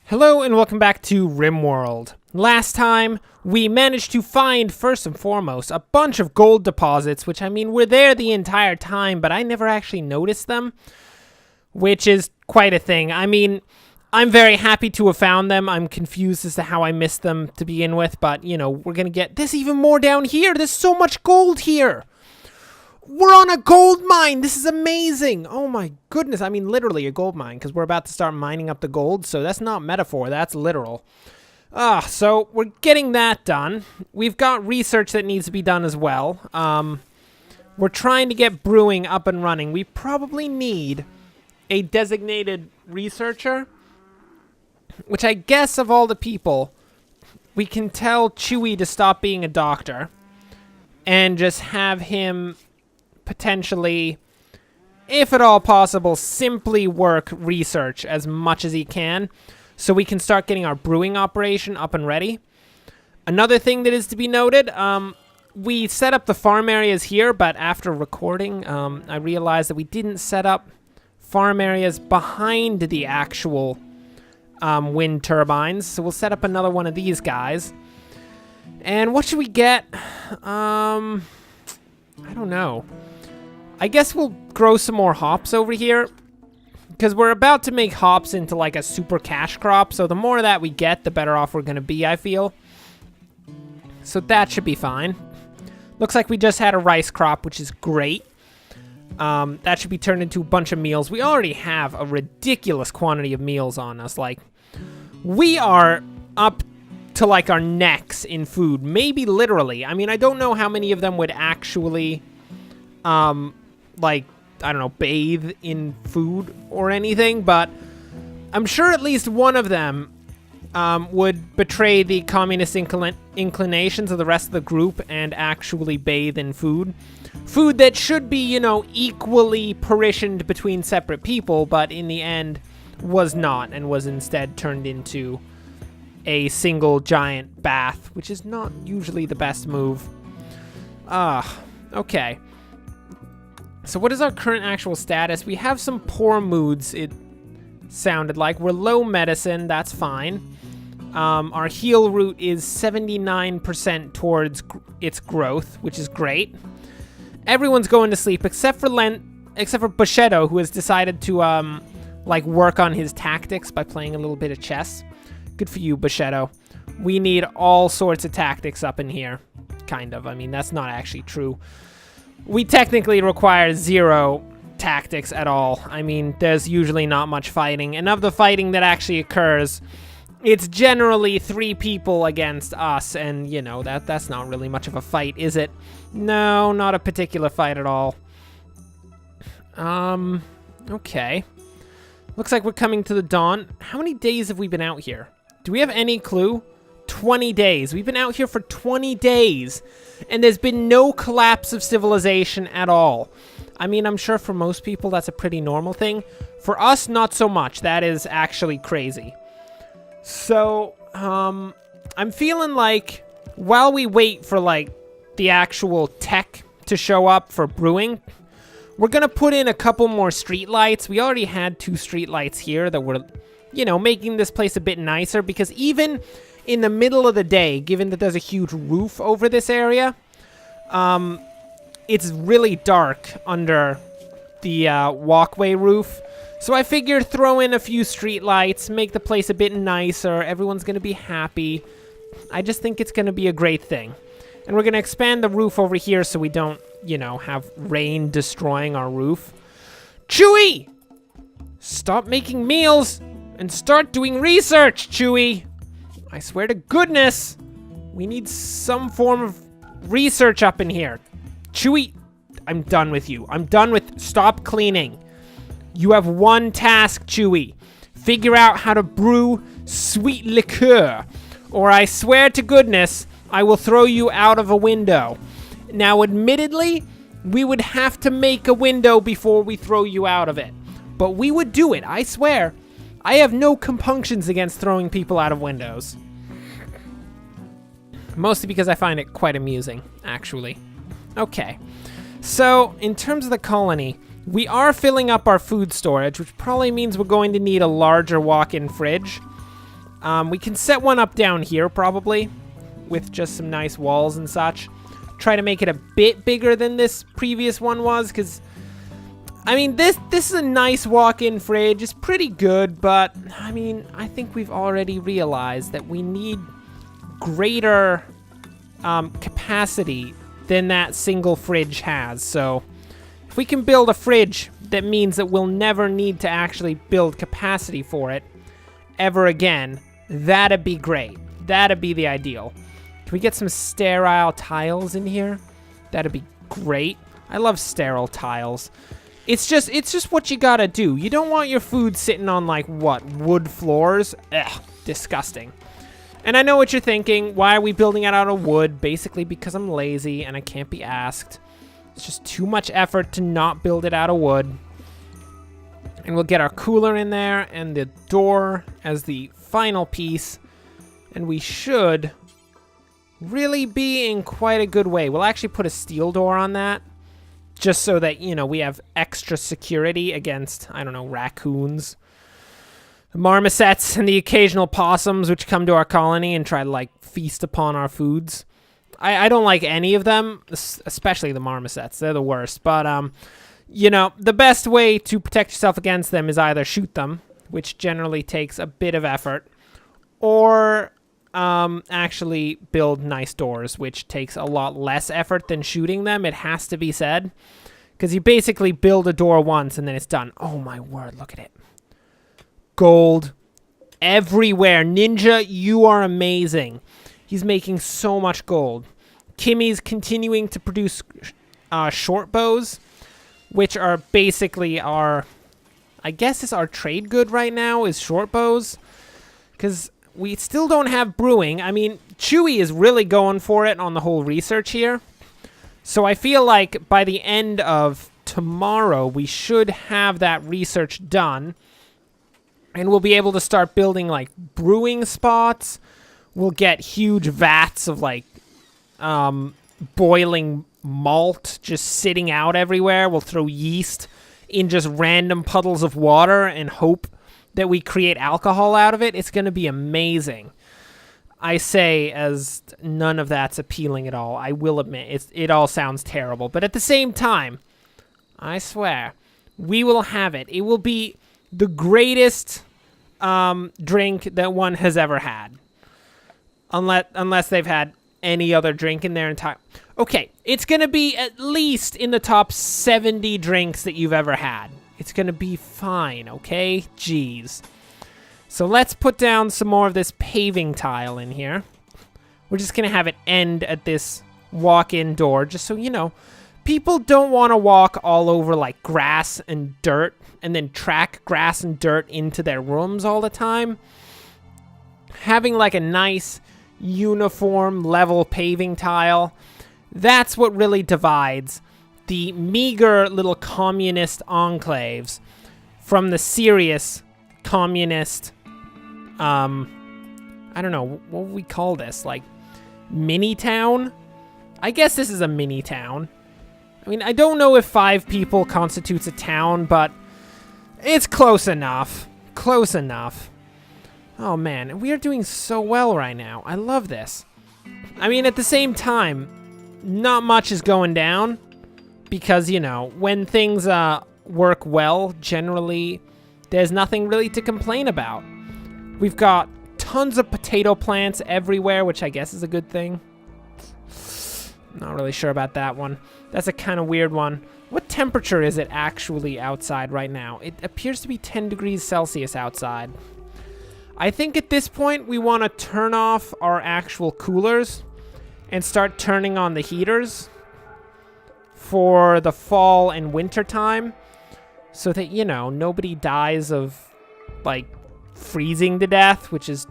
Hello and welcome back to Rimworld. Last time, we managed to find, first and foremost, a bunch of gold deposits, which, I mean, were there the entire time, but I never actually noticed them, which is quite a thing. I mean, I'm very happy to have found them. I'm confused as to how I missed them to begin with, but, you know, we're gonna get... There's even more down here! There's so much gold here! We're on a gold mine! This is amazing! Oh my goodness, I mean literally a gold mine, because we're about to start mining up the gold, so that's not metaphor, that's literal. So we're getting that done. We've got research that needs to be done as well. We're trying to get brewing up and running. We probably need a designated researcher, which I guess of all the people, we can tell Chewie to stop being a doctor and just have him potentially, if at all possible, simply work research as much as he can so we can start getting our brewing operation up and ready. Another thing that is to be noted, we set up the farm areas here, but after recording, I realized that we didn't set up farm areas behind the actual wind turbines, so we'll set up another one of these guys. And what should we get? I don't know. I guess we'll grow some more hops over here, because we're about to make hops into like a super cash crop, so the more that we get, the better off we're going to be, I feel. So that should be fine. Looks like we just had a rice crop, which is great. That should be turned into a bunch of meals. We already have a ridiculous quantity of meals on us. Like, we are up to like our necks in food, maybe literally. I mean, I don't know how many of them would actually... like, I don't know, bathe in food or anything, but I'm sure at least one of them would betray the communist inclinations of the rest of the group and actually bathe in food. Food that should be, you know, equally partitioned between separate people, but in the end was not, and was instead turned into a single giant bath, which is not usually the best move. Okay. So what is our current actual status? We have some poor moods, it sounded like. We're low medicine, that's fine. Our heal route is 79% towards its growth, which is great. Everyone's going to sleep except for Bushetto, who has decided to like work on his tactics by playing a little bit of chess. Good for you, Bushetto. We need all sorts of tactics up in here. Kind of. I mean, that's not actually true. We technically require 0 tactics at all. I mean, there's usually not much fighting. And of the fighting that actually occurs, it's generally 3 people against us. And, you know, that's not really much of a fight, is it? No, not a particular fight at all. Okay. Looks like we're coming to the dawn. How many days have we been out here? Do we have any clue? 20 days. We've been out here for 20 days, and there's been no collapse of civilization at all. I mean, I'm sure for most people that's a pretty normal thing. For us, not so much. That is actually crazy. So, I'm feeling like while we wait for, like, the actual tech to show up for brewing, we're gonna put in a couple more streetlights. We already had 2 streetlights here that were, you know, making this place a bit nicer, because even in the middle of the day, given that there's a huge roof over this area, it's really dark under the walkway roof. So I figured throw in a few street lights, make the place a bit nicer, everyone's going to be happy. I just think it's going to be a great thing. And we're going to expand the roof over here so we don't, you know, have rain destroying our roof. Chewie! Stop making meals and start doing research, Chewie! I swear to goodness, we need some form of research up in here. Chewie, I'm done with you. I'm done with... Stop cleaning. You have one task, Chewie. Figure out how to brew sweet liqueur, or I swear to goodness, I will throw you out of a window. Now, admittedly, we would have to make a window before we throw you out of it. But we would do it, I swear. I have no compunctions against throwing people out of windows. Mostly because I find it quite amusing, actually. Okay. So, in terms of the colony, we are filling up our food storage, which probably means we're going to need a larger walk-in fridge. We can set one up down here, probably, with just some nice walls and such. Try to make it a bit bigger than this previous one was, because, I mean, this is a nice walk-in fridge. It's pretty good, but, I mean, I think we've already realized that we need greater capacity than that single fridge has. So, if we can build a fridge, that means that we'll never need to actually build capacity for it ever again. That'd be great. That'd be the ideal. Can we get some sterile tiles in here? That'd be great. I love sterile tiles. It's just what you gotta do. You don't want your food sitting on, like, what, wood floors? Ugh, disgusting. And I know what you're thinking. Why are we building it out of wood? Basically because I'm lazy and I can't be asked. It's just too much effort to not build it out of wood. And we'll get our cooler in there and the door as the final piece. And we should really be in quite a good way. We'll actually put a steel door on that, just so that, you know, we have extra security against, I don't know, raccoons, marmosets, and the occasional possums which come to our colony and try to, like, feast upon our foods. I don't like any of them, especially the marmosets. They're the worst. But, you know, the best way to protect yourself against them is either shoot them, which generally takes a bit of effort, or actually build nice doors, which takes a lot less effort than shooting them, it has to be said. Because you basically build a door once and then it's done. Oh my word, look at it. Gold everywhere. Ninja, you are amazing. He's making so much gold. Kimmy's continuing to produce short bows, which are basically our, I guess is our trade good right now, is short bows. Because we still don't have brewing. I mean, Chewy is really going for it on the whole research here. So I feel like by the end of tomorrow, we should have that research done. And we'll be able to start building, like, brewing spots. We'll get huge vats of, like, boiling malt just sitting out everywhere. We'll throw yeast in just random puddles of water and hope that we create alcohol out of it. It's going to be amazing. I say as none of that's appealing at all. I will admit, it all sounds terrible. But at the same time, I swear, we will have it. It will be the greatest drink that one has ever had. Unless they've had any other drink in their entire... Okay, it's going to be at least in the top 70 drinks that you've ever had. It's going to be fine, okay? Jeez. So let's put down some more of this paving tile in here. We're just going to have it end at this walk-in door, just so you know. People don't want to walk all over, like, grass and dirt and then track grass and dirt into their rooms all the time. Having, like, a nice, uniform, level paving tile, that's what really divides the meager little communist enclaves from the serious communist, I don't know, what would we call this? Like, mini-town? I guess this is a mini-town. I mean, I don't know if 5 people constitutes a town, but it's close enough. Close enough. Oh, man, we are doing so well right now. I love this. I mean, at the same time, not much is going down. Because, you know, when things work well, generally, there's nothing really to complain about. We've got tons of potato plants everywhere, which I guess is a good thing. Not really sure about that one. That's a kind of weird one. What temperature is it actually outside right now? It appears to be 10 degrees Celsius outside. I think at this point, we want to turn off our actual coolers and start turning on the heaters for the fall and winter time, so that, you know, nobody dies of, like, freezing to death, which is,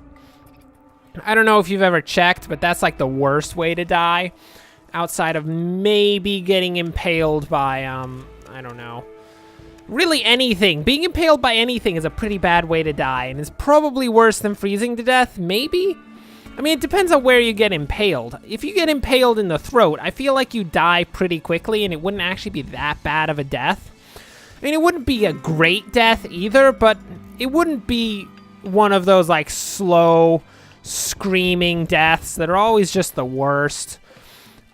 I don't know if you've ever checked, but that's, like, the worst way to die, outside of maybe getting impaled by, I don't know, really anything. Being impaled by anything is a pretty bad way to die, and is probably worse than freezing to death, maybe? I mean, it depends on where you get impaled. If you get impaled in the throat, I feel like you die pretty quickly, and it wouldn't actually be that bad of a death. I mean, it wouldn't be a great death either, but it wouldn't be one of those, like, slow, screaming deaths that are always just the worst.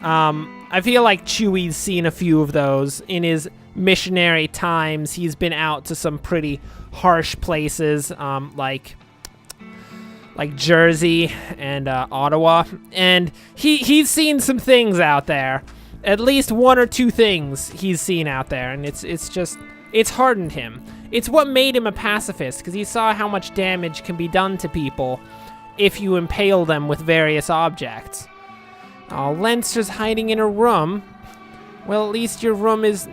I feel like Chewie's seen a few of those in his missionary times. He's been out to some pretty harsh places, like Jersey and Ottawa, and he's seen some things out there. At least one or two things he's seen out there, and it's hardened him. It's what made him a pacifist, because he saw how much damage can be done to people if you impale them with various objects. Oh, Leinster's hiding in a room. Well, at least your room is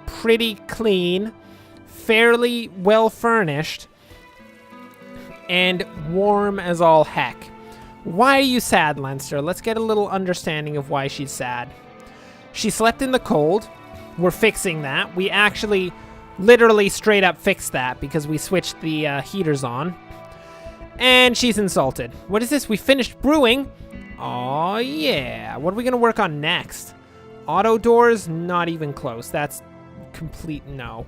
pretty clean, fairly well furnished, and warm as all heck. Why are you sad, Leinster? Let's get a little understanding of why she's sad. She slept in the cold. We're fixing that. We actually literally straight up fixed that because we switched the heaters on. And she's insulted. What is this? We finished brewing. Oh yeah. What are we going to work on next? Auto doors? Not even close. That's complete no.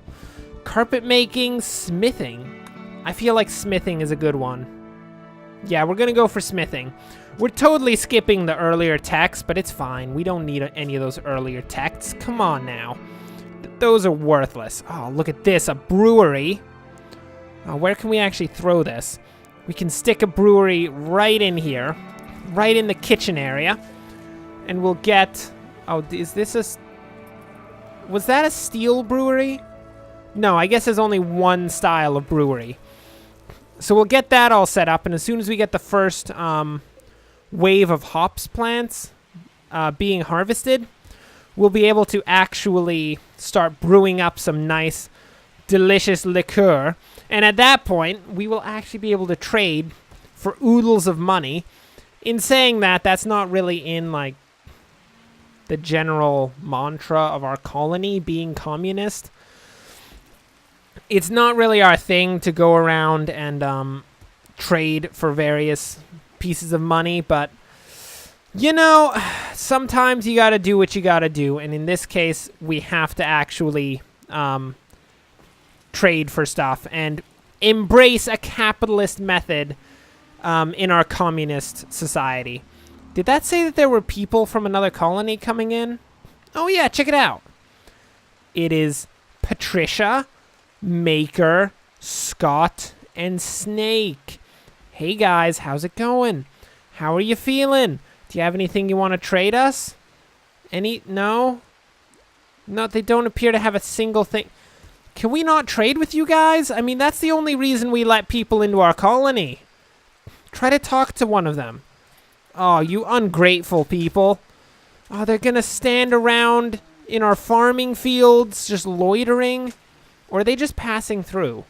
Carpet making, smithing. I feel like smithing is a good one. Yeah, we're going to go for smithing. We're totally skipping the earlier techs, but it's fine. We don't need any of those earlier techs. Come on now. Those are worthless. Oh, look at this. A brewery. Oh, where can we actually throw this? We can stick a brewery right in here. Right in the kitchen area. And we'll get... Oh, is this a... Was that a steel brewery? No, I guess there's only one style of brewery. So we'll get that all set up, and as soon as we get the first wave of hops plants being harvested, we'll be able to actually start brewing up some nice, delicious liqueur. And at that point, we will actually be able to trade for oodles of money. In saying that, that's not really in, like, the general mantra of our colony being communist. It's not really our thing to go around and trade for various pieces of money, but, you know, sometimes you gotta do what you gotta do, and in this case, we have to actually trade for stuff and embrace a capitalist method in our communist society. Did that say that there were people from another colony coming in? Oh yeah, check it out. It is Patricia, Maker, Scott, and Snake. Hey guys, how's it going? How are you feeling? Do you have anything you want to trade us? No? No, they don't appear to have a single thing. Can we not trade with you guys? I mean, that's the only reason we let people into our colony. Try to talk to one of them. Oh, you ungrateful people. Oh, they're gonna stand around in our farming fields just loitering? Or are they just passing through?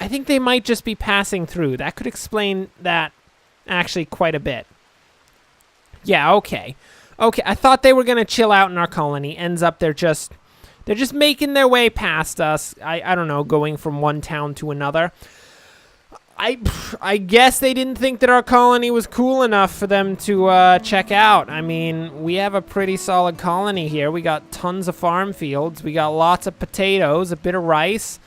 I think they might just be passing through. That could explain that actually quite a bit. Yeah, okay. Okay, I thought they were going to chill out in our colony. Ends up they're just making their way past us. I don't know, going from one town to another. I guess they didn't think that our colony was cool enough for them to check out. I mean, we have a pretty solid colony here. We got tons of farm fields. We got lots of potatoes, a bit of rice.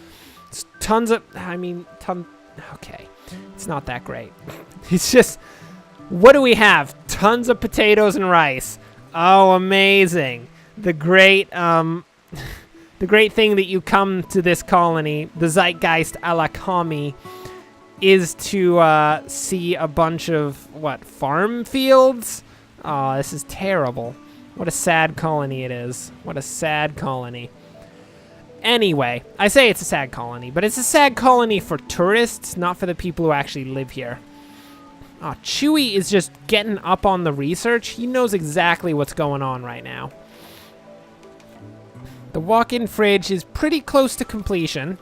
Tons of... Okay. It's not that great. It's just... What do we have? Tons of potatoes and rice. Oh, amazing. The great... the great thing that you come to this colony, the Zeitgeist a la commie, is to see a bunch of, farm fields? Oh, this is terrible. What a sad colony it is. What a sad colony. Anyway, I say it's a sad colony, but it's a sad colony for tourists, not for the people who actually live here. Oh, Chewie is just getting up on the research. He knows exactly what's going on right now. The walk-in fridge is pretty close to completion.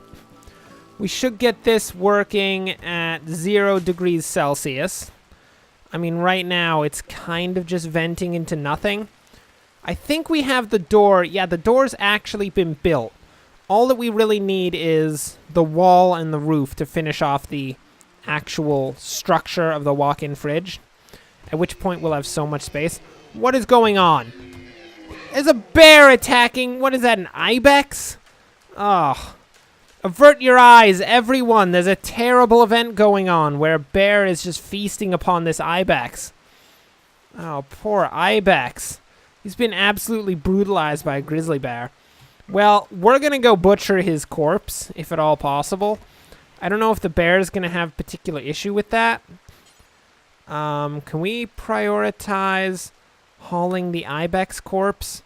We should get this working at 0 degrees Celsius. I mean, right now, it's kind of just venting into nothing. I think we have the door. Yeah, the door's actually been built. All that we really need is the wall and the roof to finish off the actual structure of the walk-in fridge. At which point, we'll have so much space. What is going on? There's a bear attacking. What is that, an Ibex? Oh. Avert your eyes, everyone. There's a terrible event going on where a bear is just feasting upon this Ibex. Oh, poor Ibex. He's been absolutely brutalized by a grizzly bear. Well, we're going to go butcher his corpse, if at all possible. I don't know if the bear is going to have particular issue with that. Can we prioritize hauling the Ibex corpse?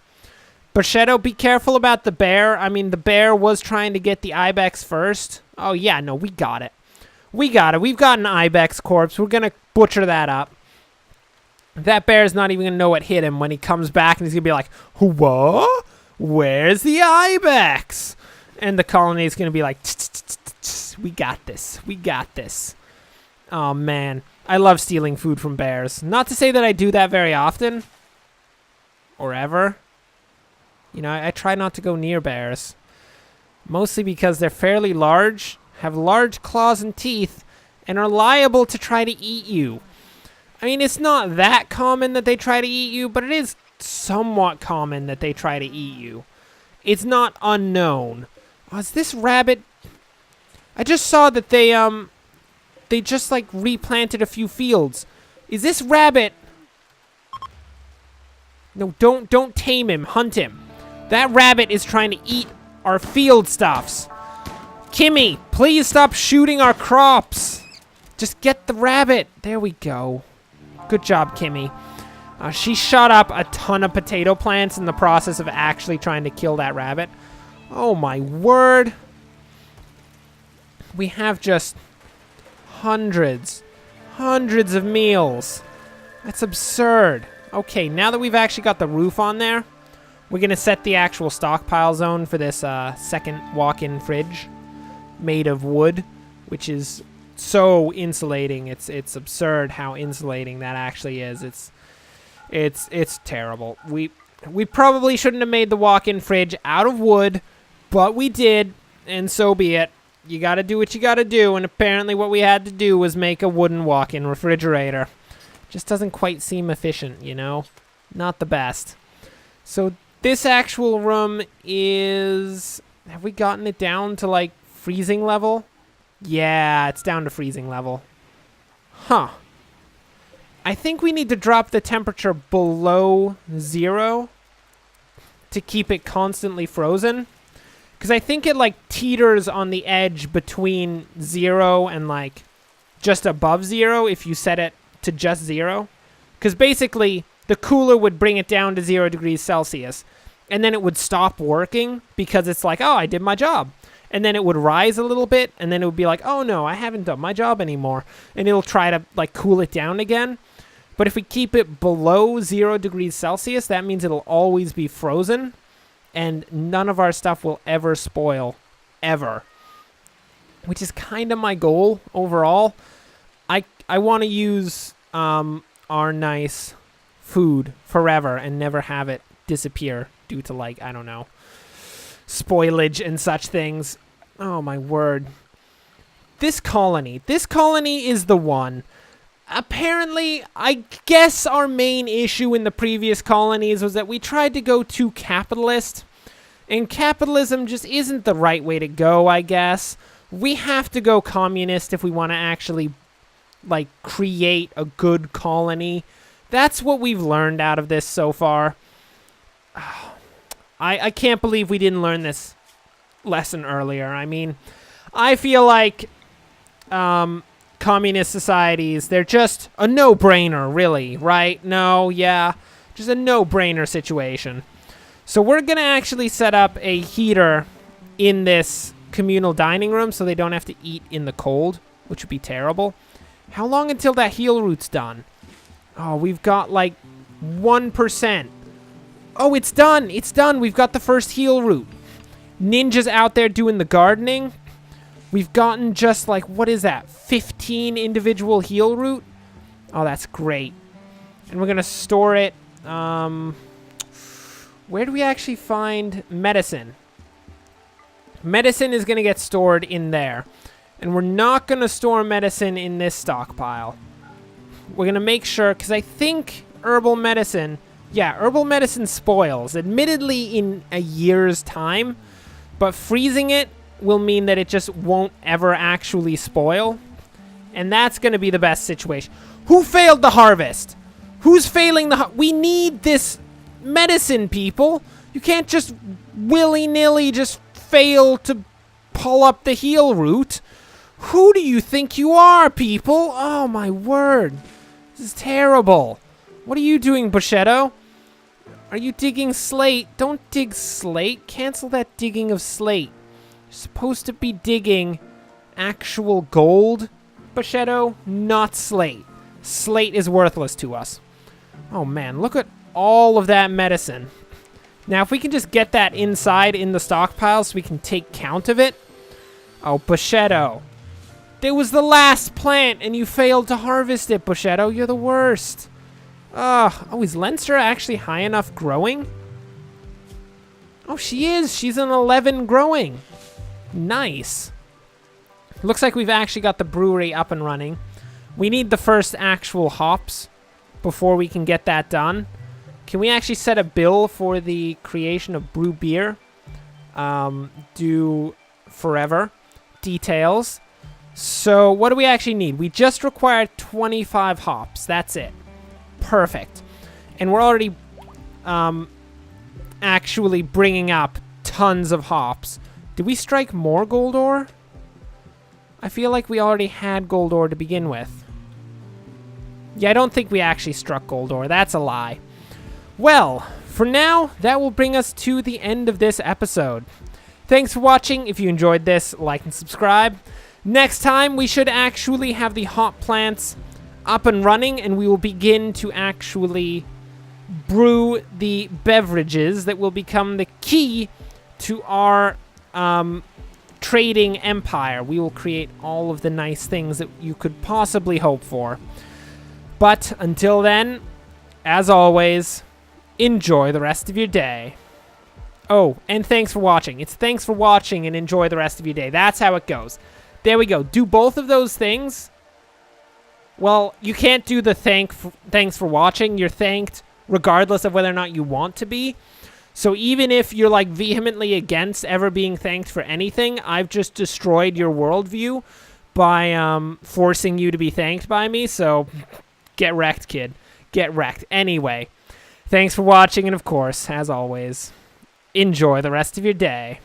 Bushetto, be careful about the bear. I mean, the bear was trying to get the Ibex first. Oh, yeah, no, we got it. We got it. We've got an Ibex corpse. We're going to butcher that up. That bear's not even going to know what hit him when he comes back, and he's going to be like, what? Where's the Ibex? And the colony is going to be like, we got this. We got this. Oh, man. I love stealing food from bears. Not to say that I do that very often. Or ever. You know, I try not to go near bears. Mostly because they're fairly large, have large claws and teeth, and are liable to try to eat you. I mean, it's not that common that they try to eat you, but it is somewhat common that they try to eat you. It's not unknown. Oh, is this rabbit... I just saw that they just, like, replanted a few fields. Is this rabbit... No, don't tame him. Hunt him. That rabbit is trying to eat our field stuffs. Kimmy, please stop shooting our crops. Just get the rabbit. There we go. Good job, Kimmy. She shot up a ton of potato plants in the process of actually trying to kill that rabbit. Oh my word. We have just hundreds of meals. That's absurd. Okay, now that we've actually got the roof on there, we're going to set the actual stockpile zone for this second walk-in fridge made of wood, which is so insulating. It's absurd how insulating that actually is. It's terrible. We probably shouldn't have made the walk-in fridge out of wood, but we did, and so be it. You got to do what you got to do, and apparently what we had to do was make a wooden walk-in refrigerator. Just doesn't quite seem efficient, you know? Not the best. So this actual room is... Have we gotten it down to, like, freezing level? Yeah, it's down to freezing level. Huh. I think we need to drop the temperature below 0 to keep it constantly frozen. Because I think it, like, teeters on the edge between 0 and, like, just above 0 if you set it to just 0. Because basically, the cooler would bring it down to 0 degrees Celsius. And then it would stop working because it's like, oh, I did my job. And then it would rise a little bit, and then it would be like, oh, no, I haven't done my job anymore. And it'll try to, like, cool it down again. But if we keep it below 0 degrees Celsius, that means it'll always be frozen. And none of our stuff will ever spoil. Ever. Which is kind of my goal overall. I want to use our nice food forever and never have it disappear due to, like, I don't know, spoilage and such things. Oh, my word. This colony is the one. Apparently, I guess our main issue in the previous colonies was that we tried to go too capitalist. And capitalism just isn't the right way to go, I guess. We have to go communist if we want to actually, like, create a good colony. That's what we've learned out of this so far. I can't believe we didn't learn this lesson earlier. I mean, I feel like communist societies, they're just a no-brainer, really, right? No, yeah, just a no-brainer situation. So we're going to actually set up a heater in this communal dining room so they don't have to eat in the cold, which would be terrible. How long until that heal root's done? Oh, we've got like 1%. Oh, it's done. It's done. We've got the first heal root. Ninja's out there doing the gardening. We've gotten just like, what is that? 15 individual heal root? Oh, that's great. And we're going to store it. Where do we actually find medicine? Medicine is going to get stored in there. And we're not going to store medicine in this stockpile. We're going to make sure, because I think herbal medicine... Yeah, herbal medicine spoils, admittedly in a year's time, but freezing it will mean that it just won't ever actually spoil. And that's going to be the best situation. Who failed the harvest? Who's failing the we need this medicine, people. You can't just willy-nilly just fail to pull up the heal route. Who do you think you are, people? Oh, my word. This is terrible. What are you doing, Bushetto? Are you digging slate? Don't dig slate. Cancel that digging of slate. You're supposed to be digging actual gold, Bushetto, not slate. Slate is worthless to us. Oh, man. Look at all of that medicine. Now, if we can just get that inside in the stockpile so we can take count of it. Oh, Bushetto. There was the last plant, and you failed to harvest it, Bushetto. You're the worst. Oh, is Leinster actually high enough growing? Oh, she is. She's an 11 growing. Nice. Looks like we've actually got the brewery up and running. We need the first actual hops before we can get that done. Can we actually set a bill for the creation of brew beer? Do forever. Details. So what do we actually need? We just require 25 hops. That's it. Perfect. And we're already actually bringing up tons of hops. Did we strike more gold ore? I feel like we already had gold ore to begin with. Yeah, I don't think we actually struck gold ore. That's a lie. Well, for now, that will bring us to the end of this episode. Thanks for watching. If you enjoyed this, like and subscribe. Next time, we should actually have the hop plants up and running, and we will begin to actually brew the beverages that will become the key to our trading empire. We will create all of the nice things that you could possibly hope for. But until then, as always, enjoy the rest of your day. Oh, and thanks for watching. It's thanks for watching and enjoy the rest of your day. That's how it goes. There we go. Do both of those things. Well, you can't do the thanks for watching. You're thanked regardless of whether or not you want to be. So even if you're like vehemently against ever being thanked for anything, I've just destroyed your worldview by forcing you to be thanked by me. So get wrecked, kid. Get wrecked. Anyway, thanks for watching, and of course, as always, enjoy the rest of your day.